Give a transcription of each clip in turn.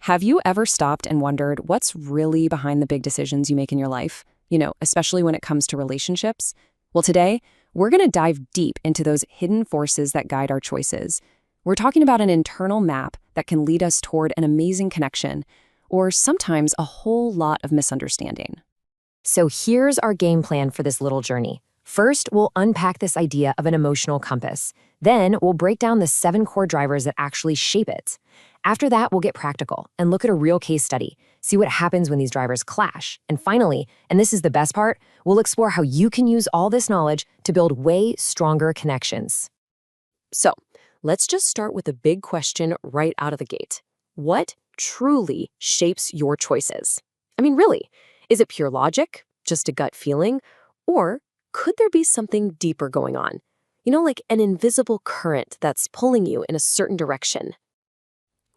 Have you ever stopped and wondered what's really behind the big decisions you make in your life? Especially when it comes to relationships? Well, today, we're going to dive deep into those hidden forces that guide our choices. We're talking about an internal map that can lead us toward an amazing connection, or sometimes a whole lot of misunderstanding. So here's our game plan for this little journey. First, we'll unpack this idea of an emotional compass. Then, we'll break down the 7 core drivers that actually shape it. After that, we'll get practical and look at a real case study, see what happens when these drivers clash. And finally, and this is the best part, we'll explore how you can use all this knowledge to build way stronger connections. So, let's just start with the big question right out of the gate. What truly shapes your choices? Really, is it pure logic, just a gut feeling, or could there be something deeper going on? Like an invisible current that's pulling you in a certain direction.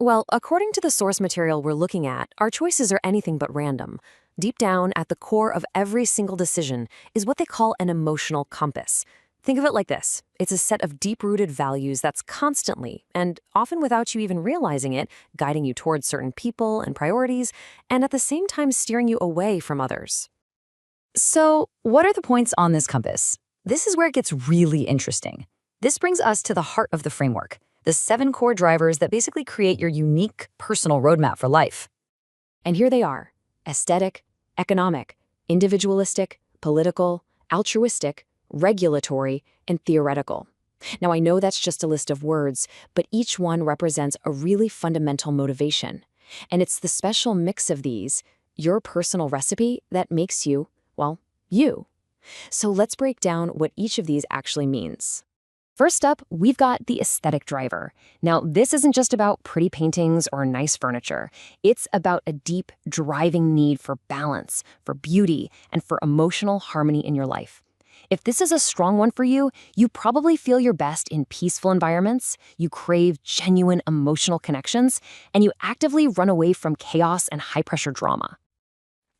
Well, according to the source material we're looking at, our choices are anything but random. Deep down, at the core of every single decision is what they call an emotional compass. Think of it like this. It's a set of deep-rooted values that's constantly, and often without you even realizing it, guiding you towards certain people and priorities, and at the same time steering you away from others. So, what are the points on this compass? This is where it gets really interesting. This brings us to the heart of the framework, the 7 core drivers that basically create your unique personal roadmap for life. And here they are: aesthetic, economic, individualistic, political, altruistic, regulatory, and theoretical. Now, I know that's just a list of words, but each one represents a really fundamental motivation. And it's the special mix of these, your personal recipe, that makes you, well, you. So let's break down what each of these actually means. First up, we've got the aesthetic driver. Now, this isn't just about pretty paintings or nice furniture. It's about a deep, driving need for balance, for beauty, and for emotional harmony in your life. If this is a strong one for you, you probably feel your best in peaceful environments, you crave genuine emotional connections, and you actively run away from chaos and high-pressure drama.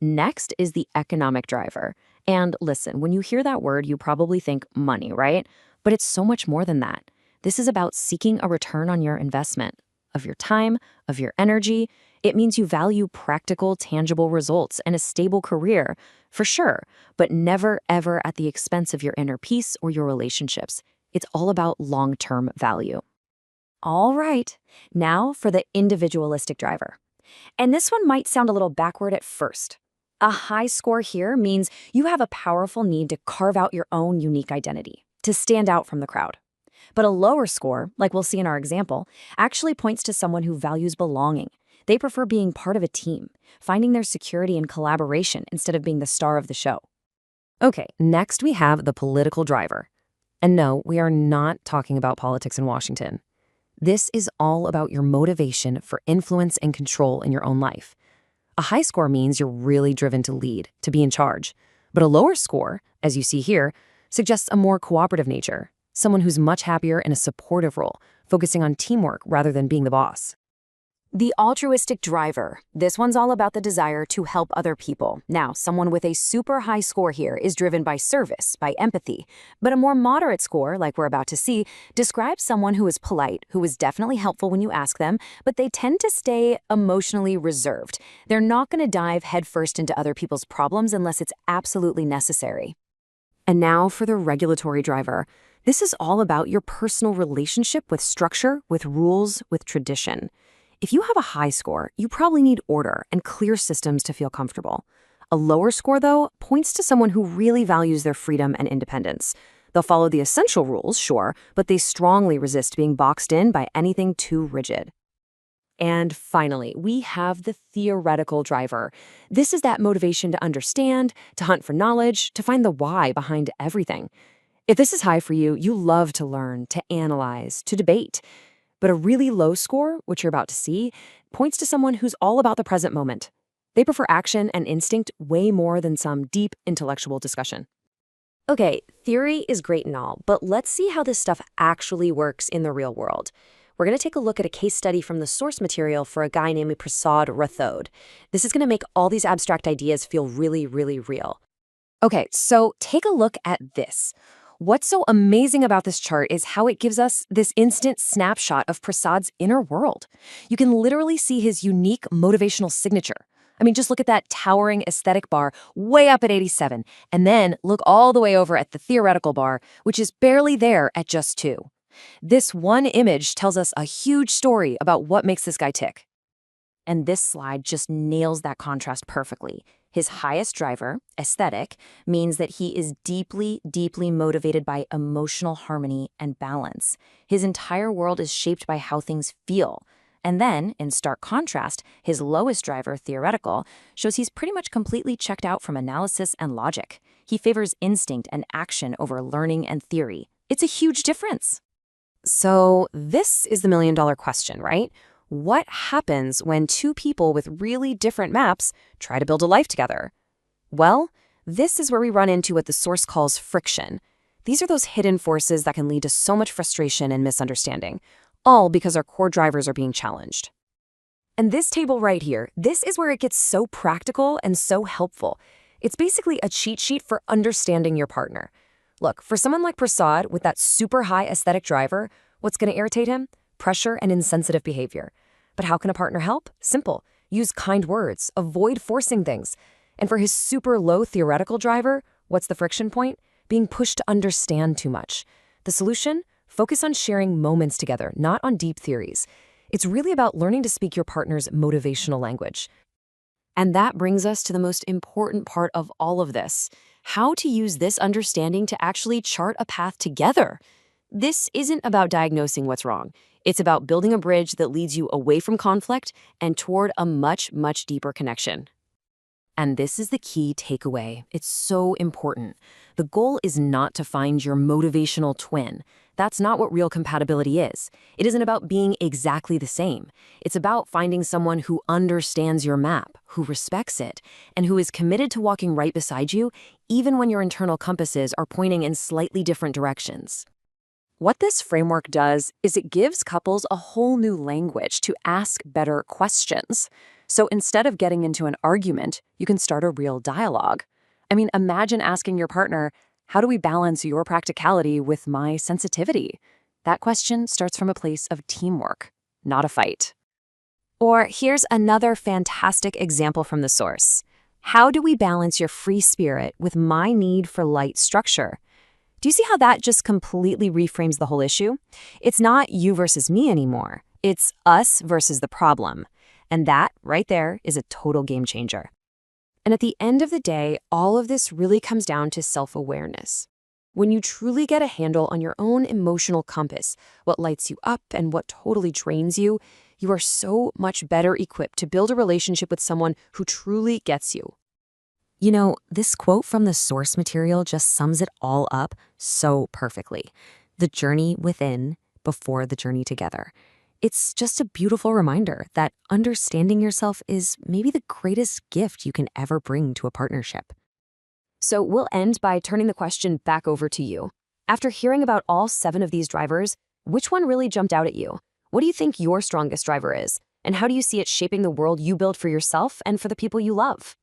Next is the economic driver. And listen, when you hear that word, you probably think money, right? But it's so much more than that. This is about seeking a return on your investment, of your time, of your energy. It means you value practical, tangible results and a stable career, for sure, but never, ever at the expense of your inner peace or your relationships. It's all about long-term value. All right, now for the individualistic driver. And this one might sound a little backward at first. A high score here means you have a powerful need to carve out your own unique identity, to stand out from the crowd. But a lower score, like we'll see in our example, actually points to someone who values belonging. They prefer being part of a team, finding their security in collaboration instead of being the star of the show. Okay, next we have the political driver. And no, we are not talking about politics in Washington. This is all about your motivation for influence and control in your own life. A high score means you're really driven to lead, to be in charge. But a lower score, as you see here, suggests a more cooperative nature, someone who's much happier in a supportive role, focusing on teamwork rather than being the boss. The altruistic driver. This one's all about the desire to help other people. Now, someone with a super high score here is driven by service, by empathy. But a more moderate score, like we're about to see, describes someone who is polite, who is definitely helpful when you ask them, but they tend to stay emotionally reserved. They're not going to dive headfirst into other people's problems unless it's absolutely necessary. And now for the regulatory driver. This is all about your personal relationship with structure, with rules, with tradition. If you have a high score, you probably need order and clear systems to feel comfortable. A lower score, though, points to someone who really values their freedom and independence. They'll follow the essential rules, sure, but they strongly resist being boxed in by anything too rigid. And finally, we have the theoretical driver. This is that motivation to understand, to hunt for knowledge, to find the why behind everything. If this is high for you, you love to learn, to analyze, to debate. But a really low score, which you're about to see, points to someone who's all about the present moment. They prefer action and instinct way more than some deep intellectual discussion. Okay, theory is great and all, but let's see how this stuff actually works in the real world. We're going to take a look at a case study from the source material for a guy named Prasad Rathod. This is going to make all these abstract ideas feel really, really real. Okay, so take a look at this. What's so amazing about this chart is how it gives us this instant snapshot of Prasad's inner world. You can literally see his unique motivational signature. I mean, just look at that towering aesthetic bar way up at 87, and then look all the way over at the theoretical bar, which is barely there at just 2. This one image tells us a huge story about what makes this guy tick. And this slide just nails that contrast perfectly. His highest driver, aesthetic, means that he is deeply, deeply motivated by emotional harmony and balance. His entire world is shaped by how things feel. And then, in stark contrast, his lowest driver, theoretical, shows he's pretty much completely checked out from analysis and logic. He favors instinct and action over learning and theory. It's a huge difference. So this is the million-dollar question, right? What happens when two people with really different maps try to build a life together? Well, this is where we run into what the source calls friction. These are those hidden forces that can lead to so much frustration and misunderstanding, all because our core drivers are being challenged. And this table right here, this is where it gets so practical and so helpful. It's basically a cheat sheet for understanding your partner. Look, for someone like Prasad with that super high aesthetic driver, what's going to irritate him? Pressure and insensitive behavior. But how can a partner help? Simple. Use kind words. Avoid forcing things. And for his super low theoretical driver, what's the friction point? Being pushed to understand too much. The solution? Focus on sharing moments together, not on deep theories. It's really about learning to speak your partner's motivational language. And that brings us to the most important part of all of this: how to use this understanding to actually chart a path together. This isn't about diagnosing what's wrong. It's about building a bridge that leads you away from conflict and toward a much, much deeper connection. And this is the key takeaway. It's so important. The goal is not to find your motivational twin. That's not what real compatibility is. It isn't about being exactly the same. It's about finding someone who understands your map, who respects it, and who is committed to walking right beside you, even when your internal compasses are pointing in slightly different directions. What this framework does is it gives couples a whole new language to ask better questions. So instead of getting into an argument, you can start a real dialogue. I mean, imagine asking your partner, how do we balance your practicality with my sensitivity? That question starts from a place of teamwork, not a fight. Or here's another fantastic example from the source. How do we balance your free spirit with my need for light structure? Do you see how that just completely reframes the whole issue? It's not you versus me anymore. It's us versus the problem. And that, right there, is a total game changer. And at the end of the day, all of this really comes down to self-awareness. When you truly get a handle on your own emotional compass, what lights you up and what totally drains you, you are so much better equipped to build a relationship with someone who truly gets you. You know, this quote from the source material just sums it all up so perfectly. The journey within before the journey together. It's just a beautiful reminder that understanding yourself is maybe the greatest gift you can ever bring to a partnership. So we'll end by turning the question back over to you. After hearing about all 7 of these drivers, which one really jumped out at you? What do you think your strongest driver is? And how do you see it shaping the world you build for yourself and for the people you love?